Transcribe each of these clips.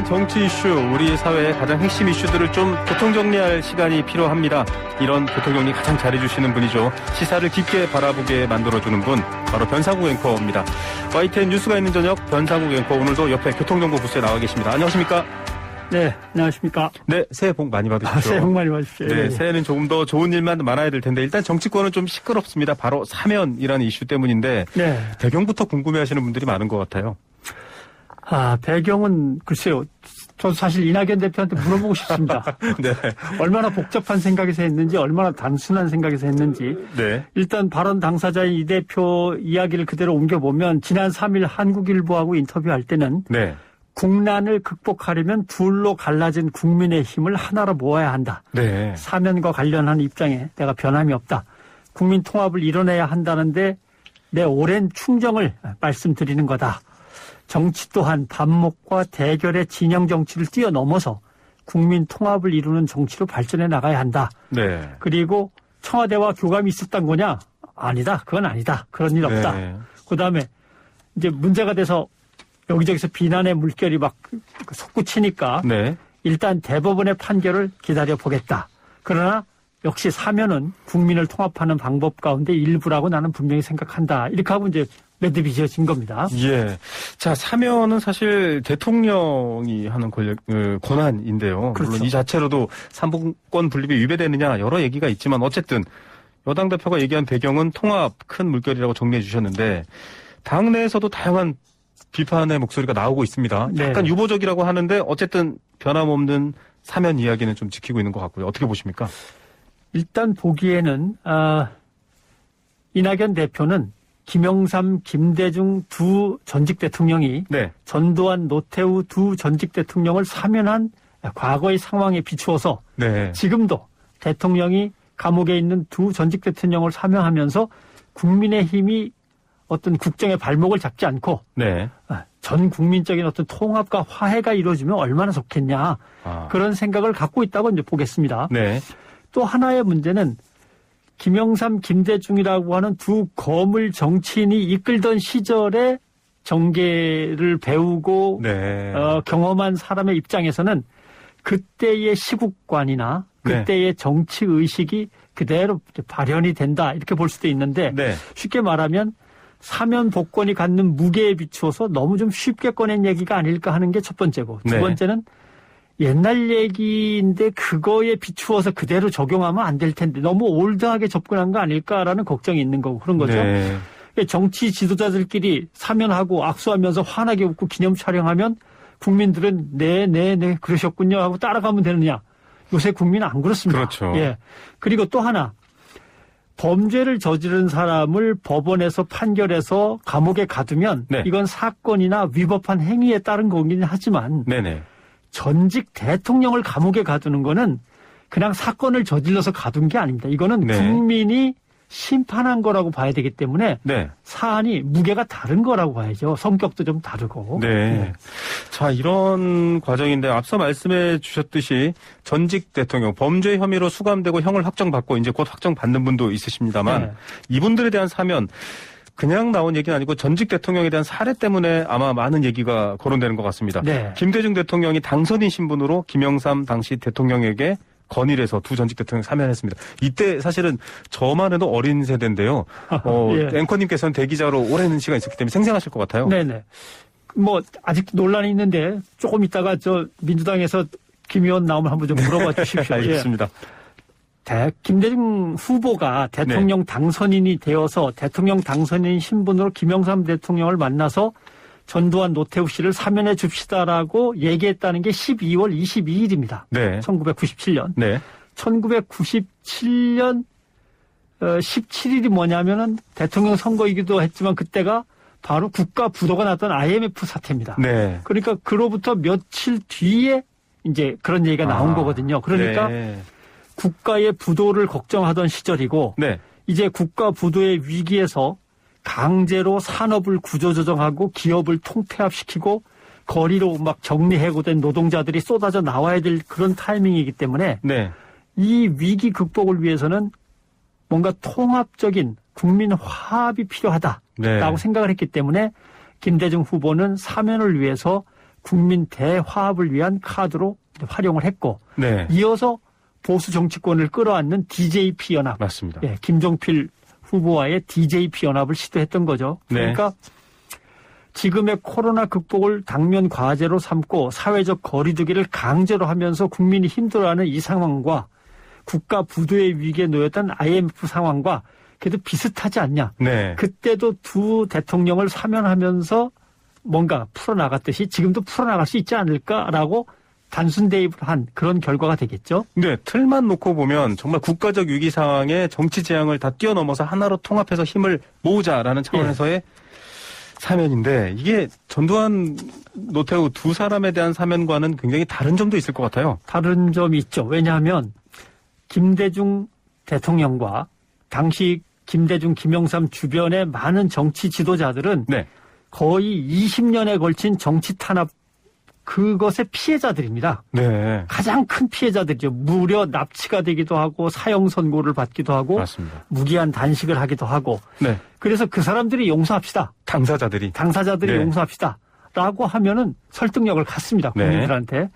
다양한 정치 이슈, 우리 사회의 가장 핵심 이슈들을 좀 교통정리할 시간이 필요합니다. 이런 교통정리 가장 잘해주시는 분이죠. 시사를 깊게 바라보게 만들어주는 분, 바로 변상욱 앵커입니다. YTN 뉴스가 있는 저녁, 변상욱 앵커 오늘도 옆에 교통정보 부스에 나와 계십니다. 안녕하십니까? 네, 안녕하십니까? 네, 새해 복 많이 받으십시오. 새해 복 많이 받으십시오. 네, 새해는 조금 더 좋은 일만 많아야 될 텐데 일단 정치권은 좀 시끄럽습니다. 바로 사면이라는 이슈 때문인데 네. 배경부터 궁금해하시는 분들이 많은 것 같아요. 배경은 글쎄요. 저도 사실 이낙연 대표한테 물어보고 싶습니다. 네. 얼마나 복잡한 생각에서 했는지, 얼마나 단순한 생각에서 했는지. 네. 일단 발언 당사자인 이 대표 이야기를 그대로 옮겨보면 지난 3일 한국일보하고 인터뷰할 때는 네. 국난을 극복하려면 둘로 갈라진 국민의 힘을 하나로 모아야 한다. 네. 사면과 관련한 입장에 내가 변함이 없다. 국민 통합을 이뤄내야 한다는데 내 오랜 충정을 말씀드리는 거다. 정치 또한 반목과 대결의 진영 정치를 뛰어넘어서 국민 통합을 이루는 정치로 발전해 나가야 한다. 네. 그리고 청와대와 교감이 있었던 거냐? 아니다. 그건 아니다. 그런 일 없다. 네. 그다음에 이제 문제가 돼서 여기저기서 비난의 물결이 막 솟구치니까 네. 일단 대법원의 판결을 기다려보겠다. 그러나 역시 사면은 국민을 통합하는 방법 가운데 일부라고 나는 분명히 생각한다. 이렇게 하고 이제 매듭이 지어진 겁니다. 예. 자, 사면은 사실 대통령이 하는 권한인데요. 그렇죠. 물론 이 자체로도 삼권권 분립이 위배되느냐 여러 얘기가 있지만 어쨌든 여당 대표가 얘기한 배경은 통합 큰 물결이라고 정리해 주셨는데 당내에서도 다양한 비판의 목소리가 나오고 있습니다. 약간 네. 유보적이라고 하는데 어쨌든 변함없는 사면 이야기는 좀 지키고 있는 것 같고요. 어떻게 보십니까? 일단 보기에는 이낙연 대표는 김영삼, 김대중 두 전직 대통령이 네. 전두환, 노태우 두 전직 대통령을 사면한 과거의 상황에 비추어서 네. 지금도 대통령이 감옥에 있는 두 전직 대통령을 사면하면서 국민의힘이 어떤 국정의 발목을 잡지 않고 네. 전 국민적인 어떤 통합과 화해가 이루어지면 얼마나 좋겠냐. 그런 생각을 갖고 있다고 이제 보겠습니다. 네. 또 하나의 문제는 김영삼, 김대중이라고 하는 두 거물 정치인이 이끌던 시절에 정계를 배우고 네. 경험한 사람의 입장에서는 그때의 시국관이나 그때의 정치 의식이 그대로 발현이 된다 이렇게 볼 수도 있는데 네. 쉽게 말하면 사면 복권이 갖는 무게에 비추어서 너무 좀 쉽게 꺼낸 얘기가 아닐까 하는 게 첫 번째고 두 네. 번째는 옛날 얘기인데 그거에 비추어서 그대로 적용하면 안 될 텐데 너무 올드하게 접근한 거 아닐까라는 걱정이 있는 거고 그런 거죠. 네. 정치 지도자들끼리 사면하고 악수하면서 환하게 웃고 기념 촬영하면 국민들은 네 그러셨군요 하고 따라가면 되느냐. 요새 국민은 안 그렇습니다. 그렇죠. 예. 그리고 또 하나 범죄를 저지른 사람을 법원에서 판결해서 감옥에 가두면 네. 이건 사건이나 위법한 행위에 따른 거긴 하지만 네네. 전직 대통령을 감옥에 가두는 거는 그냥 사건을 저질러서 가둔 게 아닙니다. 이거는 네. 국민이 심판한 거라고 봐야 되기 때문에 네. 사안이 무게가 다른 거라고 봐야죠. 성격도 좀 다르고. 네. 자, 이런 과정인데 앞서 말씀해 주셨듯이 전직 대통령 범죄 혐의로 수감되고 형을 확정받고 이제 곧 확정받는 분도 있으십니다만 네. 이분들에 대한 사면 그냥 나온 얘기는 아니고 전직 대통령에 대한 사례 때문에 아마 많은 얘기가 거론되는 것 같습니다. 네. 김대중 대통령이 당선인 신분으로 김영삼 당시 대통령에게 건의를 해서 두 전직 대통령 사면했습니다. 이때 사실은 저만 해도 어린 세대인데요. 예. 앵커님께서는 대기자로 오랜 시간 있었기 때문에 생생하실 것 같아요. 네네. 뭐 아직도 논란이 있는데 조금 있다가 저 민주당에서 김 의원 나오면 한번 좀 물어봐 주십시오. 알겠습니다. 김대중 후보가 대통령 당선인이 되어서 대통령 당선인 신분으로 김영삼 대통령을 만나서 전두환 노태우 씨를 사면해 줍시다라고 얘기했다는 게 12월 22일입니다. 네. 1997년. 네. 1997년 17일이 뭐냐면은 대통령 선거이기도 했지만 그때가 바로 국가 부도가 났던 IMF 사태입니다. 네. 그러니까 그로부터 며칠 뒤에 이제 그런 얘기가 나온 거거든요. 그러니까 네. 국가의 부도를 걱정하던 시절이고 네. 이제 국가 부도의 위기에서 강제로 산업을 구조조정하고 기업을 통폐합시키고 거리로 막 정리해고된 노동자들이 쏟아져 나와야 될 그런 타이밍이기 때문에 네. 이 위기 극복을 위해서는 뭔가 통합적인 국민 화합이 필요하다라고 네. 생각을 했기 때문에 김대중 후보는 사면을 위해서 국민 대화합을 위한 카드로 활용을 했고 네. 이어서 보수 정치권을 끌어안는 DJP 연합. 맞습니다. 예, 김종필 후보와의 DJP 연합을 시도했던 거죠. 그러니까 지금의 코로나 극복을 당면 과제로 삼고 사회적 거리두기를 강제로 하면서 국민이 힘들어하는 이 상황과 국가 부도의 위기에 놓였던 IMF 상황과 그래도 비슷하지 않냐. 네. 그때도 두 대통령을 사면하면서 뭔가 풀어나갔듯이 지금도 풀어나갈 수 있지 않을까라고 단순 대입을 한 그런 결과가 되겠죠. 네, 틀만 놓고 보면 정말 국가적 위기 상황에 정치 재앙을 다 뛰어넘어서 하나로 통합해서 힘을 모으자라는 차원에서의 사면인데 이게 전두환, 노태우 두 사람에 대한 사면과는 굉장히 다른 점도 있을 것 같아요. 다른 점이 있죠. 왜냐하면 김대중 대통령과 당시 김대중, 김영삼 주변의 많은 정치 지도자들은 네. 거의 20년에 걸친 정치 탄압 그것의 피해자들입니다. 네. 가장 큰 피해자들이죠. 무려 납치가 되기도 하고 사형 선고를 받기도 하고 맞습니다. 무기한 단식을 하기도 하고 네. 그래서 그 사람들이 용서합시다. 당사자들이. 당사자들이 네. 용서합시다. 라고 하면은 설득력을 갖습니다. 네. 국민들한테.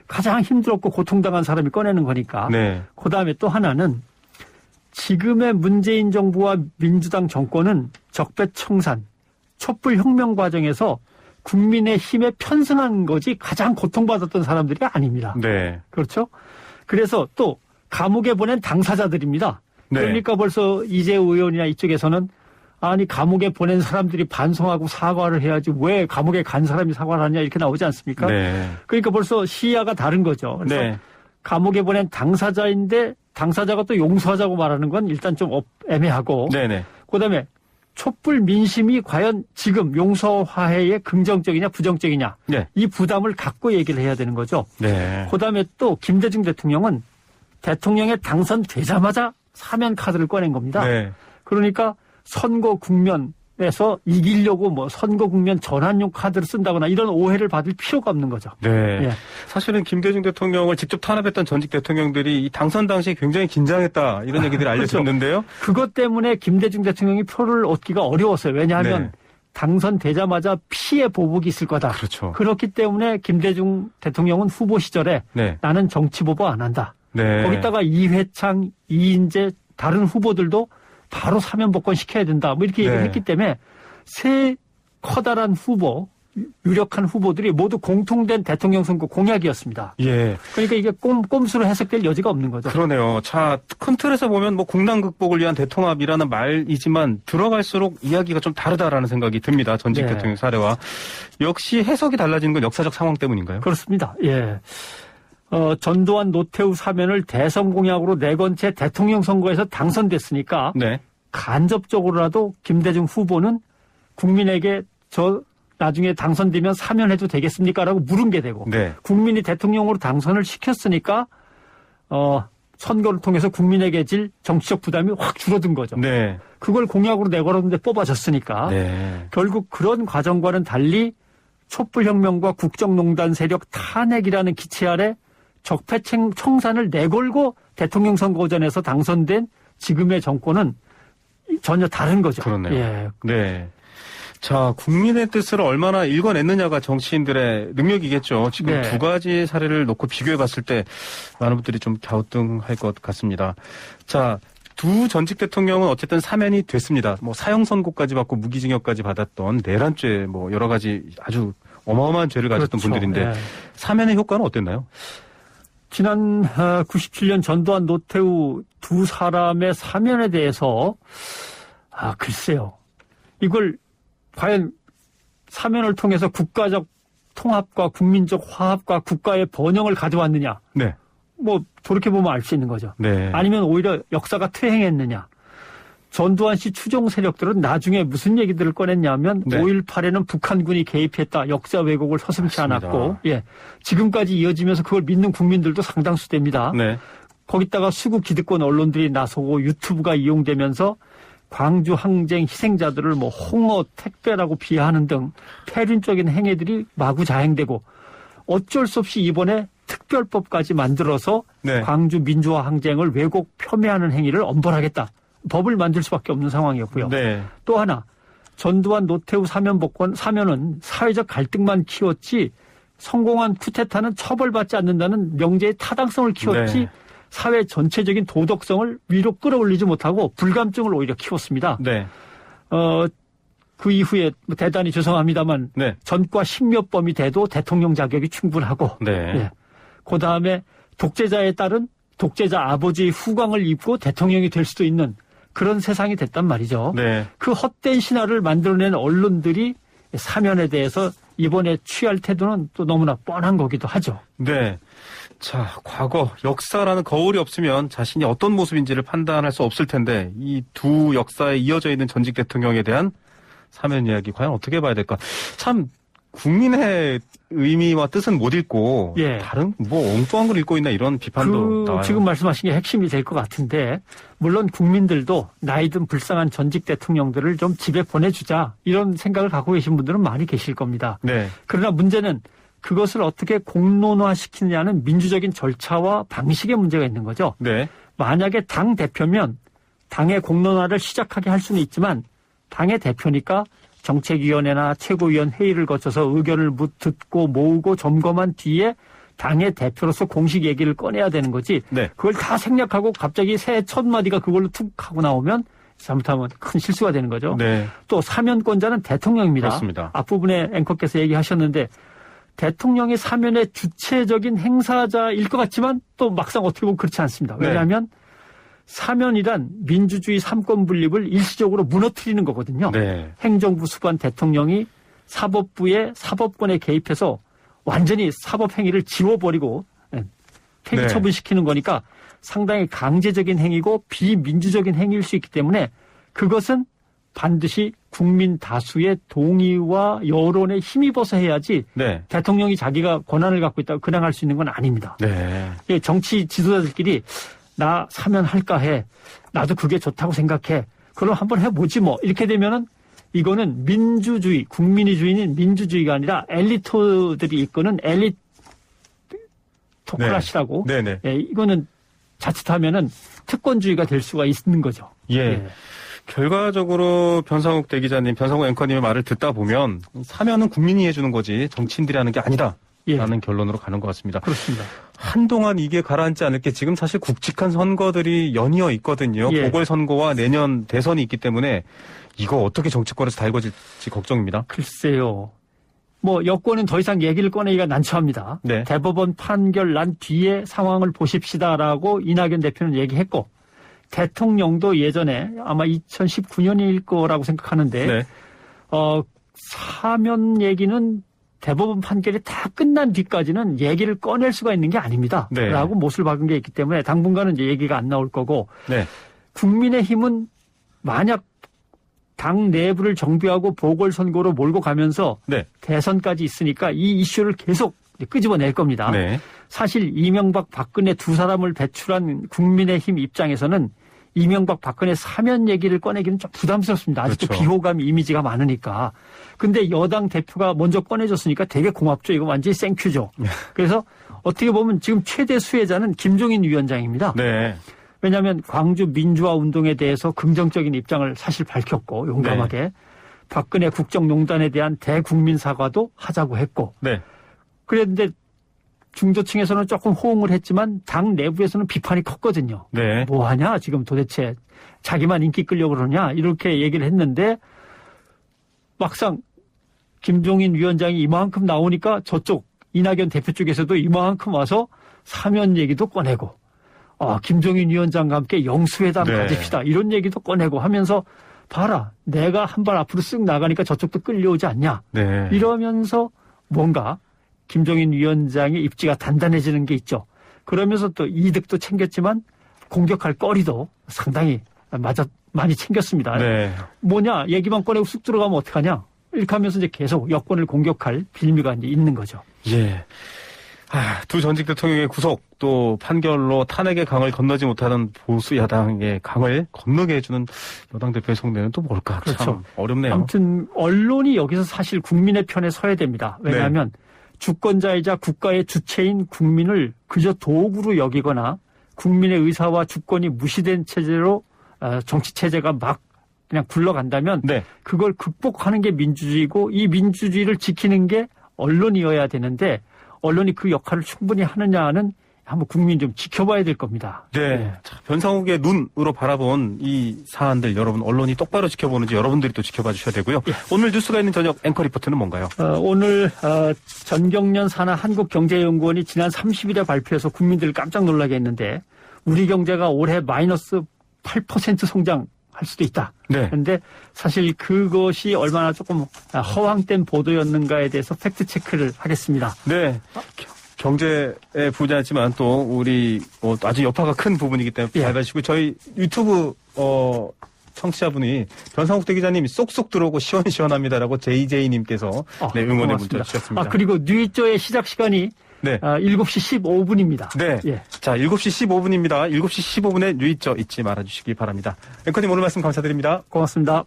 가장 힘들었고 고통당한 사람이 꺼내는 거니까. 네. 그다음에 또 하나는 지금의 문재인 정부와 민주당 정권은 적폐청산, 촛불혁명 과정에서 국민의 힘에 편승한 것이 가장 고통받았던 사람들이 아닙니다. 네. 그렇죠? 그래서 또 감옥에 보낸 당사자들입니다. 네. 그러니까 벌써 이재호 의원이나 이쪽에서는 아니 감옥에 보낸 사람들이 반성하고 사과를 해야지 왜 감옥에 간 사람이 사과를 하냐 이렇게 나오지 않습니까? 네. 그러니까 벌써 시야가 다른 거죠. 그래서 네. 감옥에 보낸 당사자인데 당사자가 또 용서하자고 말하는 건 일단 좀 애매하고 네네. 그다음에 촛불 민심이 과연 지금 용서화해에 긍정적이냐 부정적이냐 네. 이 부담을 갖고 얘기를 해야 되는 거죠. 네. 그다음에 또 김대중 대통령은 대통령에 당선되자마자 사면 카드를 꺼낸 겁니다. 네. 그러니까 선거 국면에서 이기려고 뭐 선거 국면 전환용 카드를 쓴다거나 이런 오해를 받을 필요가 없는 거죠. 네. 예. 사실은 김대중 대통령을 직접 탄압했던 전직 대통령들이 이 당선 당시에 굉장히 긴장했다 이런 얘기들이 알려졌는데요. 그것 때문에 김대중 대통령이 표를 얻기가 어려웠어요. 왜냐하면 네. 당선되자마자 피해 보복이 있을 거다. 그렇죠. 그렇기 때문에 김대중 대통령은 후보 시절에 네. 나는 정치 보복 안 한다. 네. 거기다가 이회창, 이인재 다른 후보들도 바로 사면 복권 시켜야 된다. 뭐 이렇게 얘기를 네. 했기 때문에 세 커다란 후보, 유력한 후보들이 모두 공통된 대통령 선거 공약이었습니다. 예. 그러니까 이게 꼼수로 해석될 여지가 없는 거죠. 그러네요. 자, 큰 틀에서 보면 뭐 공당 극복을 위한 대통합이라는 말이지만 들어갈수록 이야기가 좀 다르다라는 생각이 듭니다. 전직 네. 대통령 사례와. 역시 해석이 달라지는 건 역사적 상황 때문인가요? 그렇습니다. 예. 전두환 노태우 사면을 대선 공약으로 내건 채 대통령 선거에서 당선됐으니까 네. 간접적으로라도 김대중 후보는 국민에게 저 나중에 당선되면 사면해도 되겠습니까? 라고 물은 게 되고 네. 국민이 대통령으로 당선을 시켰으니까 선거를 통해서 국민에게 질 정치적 부담이 확 줄어든 거죠. 네. 그걸 공약으로 내걸었는데 뽑아졌으니까 네. 결국 그런 과정과는 달리 촛불혁명과 국정농단 세력 탄핵이라는 기체 아래 적폐청산을 내걸고 대통령 선거전에서 당선된 지금의 정권은 전혀 다른 거죠. 그렇네요. 예. 네. 자, 국민의 뜻을 얼마나 읽어냈느냐가 정치인들의 능력이겠죠. 지금 네. 두 가지 사례를 놓고 비교해 봤을 때 많은 분들이 좀 갸우뚱할 것 같습니다. 자, 두 전직 대통령은 어쨌든 사면이 됐습니다. 뭐 사형 선고까지 받고 무기징역까지 받았던 내란죄 뭐 여러 가지 아주 어마어마한 죄를 가졌던 그렇죠. 분들인데 예. 사면의 효과는 어땠나요? 지난 97년 전두환 노태우 두 사람의 사면에 대해서 글쎄요. 이걸 과연 사면을 통해서 국가적 통합과 국민적 화합과 국가의 번영을 가져왔느냐. 네. 뭐 돌이켜보면 알 수 있는 거죠. 네. 아니면 오히려 역사가 퇴행했느냐. 전두환 씨 추종 세력들은 나중에 무슨 얘기들을 꺼냈냐면 네. 5.18에는 북한군이 개입했다. 역사 왜곡을 서슴지 맞습니다. 않았고 예, 지금까지 이어지면서 그걸 믿는 국민들도 상당수 됩니다. 네. 거기다가 수구 기득권 언론들이 나서고 유튜브가 이용되면서 광주 항쟁 희생자들을 뭐 홍어 택배라고 비하하는 등 폐륜적인 행위들이 마구 자행되고 어쩔 수 없이 이번에 특별법까지 만들어서 네. 광주 민주화 항쟁을 왜곡 폄훼하는 행위를 엄벌하겠다. 법을 만들 수밖에 없는 상황이었고요. 네. 또 하나 전두환 노태우 사면은 사회적 갈등만 키웠지 성공한 쿠데타는 처벌받지 않는다는 명제의 타당성을 키웠지 네. 사회 전체적인 도덕성을 위로 끌어올리지 못하고 불감증을 오히려 키웠습니다. 네. 그 이후에 대단히 죄송합니다만 네. 전과 10몇 범이 돼도 대통령 자격이 충분하고 네. 예. 그다음에 독재자에 따른 독재자 아버지의 후광을 입고 대통령이 될 수도 있는 그런 세상이 됐단 말이죠. 네. 그 헛된 신화를 만들어낸 언론들이 사면에 대해서 이번에 취할 태도는 또 너무나 뻔한 거기도 하죠. 네. 자, 과거 역사라는 거울이 없으면 자신이 어떤 모습인지를 판단할 수 없을 텐데 이 두 역사에 이어져 있는 전직 대통령에 대한 사면 이야기 과연 어떻게 봐야 될까? 참 국민의 의미와 뜻은 못 읽고 예. 다른 뭐 엉뚱한 걸 읽고 있나 이런 비판도 나와요. 지금 말씀하신 게 핵심이 될 것 같은데 물론 국민들도 나이든 불쌍한 전직 대통령들을 좀 집에 보내주자 이런 생각을 갖고 계신 분들은 많이 계실 겁니다. 네. 그러나 문제는 그것을 어떻게 공론화시키느냐는 민주적인 절차와 방식의 문제가 있는 거죠. 네. 만약에 당 대표면 당의 공론화를 시작하게 할 수는 있지만 당의 대표니까 정책위원회나 최고위원 회의를 거쳐서 의견을 듣고 모으고 점검한 뒤에 당의 대표로서 공식 얘기를 꺼내야 되는 거지. 네. 그걸 다 생략하고 갑자기 새해 첫 마디가 그걸로 툭 하고 나오면 잘못하면 큰 실수가 되는 거죠. 네. 또 사면권자는 대통령입니다. 그렇습니다. 앞부분에 앵커께서 얘기하셨는데 대통령이 사면의 주체적인 행사자일 것 같지만 또 막상 어떻게 보면 그렇지 않습니다. 왜냐하면 사면이란 민주주의 삼권 분립을 일시적으로 무너뜨리는 거거든요. 네. 행정부 수반 대통령이 사법부의 사법권에 개입해서 완전히 사법행위를 지워버리고 폐기 처분시키는 거니까 상당히 강제적인 행위고 비민주적인 행위일 수 있기 때문에 그것은 반드시 국민 다수의 동의와 여론에 힘입어서 해야지 네. 대통령이 자기가 권한을 갖고 있다고 그냥 할 수 있는 건 아닙니다. 네. 정치 지도자들끼리 나 사면할까 해. 나도 그게 좋다고 생각해. 그럼 한번 해보지 뭐. 이렇게 되면은 이거는 민주주의, 국민이 주인인 민주주의가 아니라 엘리트들이 이끄는 엘리토크라시라고. 네. 네. 예, 이거는 자칫하면은 특권주의가 될 수가 있는 거죠. 예. 결과적으로 변상욱 대기자님, 변상욱 앵커님의 말을 듣다 보면 사면은 국민이 해주는 거지 정치인들이 하는 게 아니다. 라는 결론으로 가는 것 같습니다. 그렇습니다. 한동안 이게 가라앉지 않을 게 지금 사실 굵직한 선거들이 연이어 있거든요. 보궐선거와 내년 대선이 있기 때문에 이거 어떻게 정치권에서 달궈질지 걱정입니다. 글쎄요. 뭐 여권은 더 이상 얘기를 꺼내기가 난처합니다. 네. 대법원 판결 난 뒤에 상황을 보십시다라고 이낙연 대표는 얘기했고 대통령도 예전에 아마 2019년일 거라고 생각하는데 네. 사면 얘기는 대법원 판결이 다 끝난 뒤까지는 얘기를 꺼낼 수가 있는 게 아닙니다. 네. 라고 못을 박은 게 있기 때문에 당분간은 이제 얘기가 안 나올 거고 네. 국민의힘은 만약 당 내부를 정비하고 보궐선거로 몰고 가면서 네. 대선까지 있으니까 이 이슈를 계속 끄집어낼 겁니다. 네. 사실 이명박 박근혜 두 사람을 배출한 국민의힘 입장에서는 이명박 박근혜 사면 얘기를 꺼내기는 좀 부담스럽습니다. 아직도 그렇죠. 비호감 이미지가 많으니까. 근데 여당 대표가 먼저 꺼내줬으니까 되게 고맙죠. 이거 완전히 생큐죠. 그래서 어떻게 보면 지금 최대 수혜자는 김종인 위원장입니다. 네. 왜냐하면 광주 민주화 운동에 대해서 긍정적인 입장을 사실 밝혔고 용감하게 네. 박근혜 국정농단에 대한 대국민 사과도 하자고 했고 네. 그랬는데 중도층에서는 조금 호응을 했지만 당 내부에서는 비판이 컸거든요. 네. 뭐 하냐 지금 도대체 자기만 인기 끌려고 그러냐 이렇게 얘기를 했는데 막상 김종인 위원장이 이만큼 나오니까 저쪽 이낙연 대표 쪽에서도 이만큼 와서 사면 얘기도 꺼내고 김종인 위원장과 함께 영수회담 가집시다 이런 얘기도 꺼내고 하면서 봐라 내가 한 발 앞으로 쓱 나가니까 저쪽도 끌려오지 않냐 네. 이러면서 뭔가 김종인 위원장의 입지가 단단해지는 게 있죠. 그러면서 또 이득도 챙겼지만 공격할 거리도 상당히 많이 챙겼습니다. 네. 뭐냐 얘기만 꺼내고 쑥 들어가면 어떡하냐 이렇게 하면서 이제 계속 여권을 공격할 빌미가 이제 있는 거죠. 예. 두 전직 대통령의 구속 또 판결로 탄핵의 강을 건너지 못하는 보수 야당의 강을 건너게 해주는 여당 대표의 속내는 또 뭘까? 그렇죠. 참 어렵네요. 아무튼 언론이 여기서 사실 국민의 편에 서야 됩니다. 왜냐하면 주권자이자 국가의 주체인 국민을 그저 도구로 여기거나 국민의 의사와 주권이 무시된 체제로 정치 체제가 막 그냥 굴러간다면 그걸 극복하는 게 민주주의고 이 민주주의를 지키는 게 언론이어야 되는데 언론이 그 역할을 충분히 하느냐는 한번 국민이 좀 지켜봐야 될 겁니다. 네. 자, 변상욱의 눈으로 바라본 이 사안들 여러분 언론이 똑바로 지켜보는지 여러분들이 또 지켜봐 주셔야 되고요. 예. 오늘 뉴스가 있는 저녁 앵커 리포트는 뭔가요? 오늘 전경련 산하 한국경제연구원이 지난 30일에 발표해서 국민들을 깜짝 놀라게 했는데 우리 경제가 올해 마이너스 8% 성장할 수도 있다. 네. 그런데 사실 그것이 얼마나 조금 허황된 보도였는가에 대해서 팩트 체크를 하겠습니다. 네. 경제의 분야지만 또 우리 아주 여파가 큰 부분이기 때문에 예. 잘 봐주시고 저희 유튜브 청취자분이 변상욱 대기자님이 쏙쏙 들어오고 시원시원합니다라고 JJ님께서 네, 응원의 문자 주셨습니다. 그리고 뉴이조의 시작 시간이 네. 7시 15분입니다. 네. 예. 자, 7시 15분입니다. 7시 15분에 뉴이조 잊지 말아주시기 바랍니다. 앵커님 오늘 말씀 감사드립니다. 고맙습니다.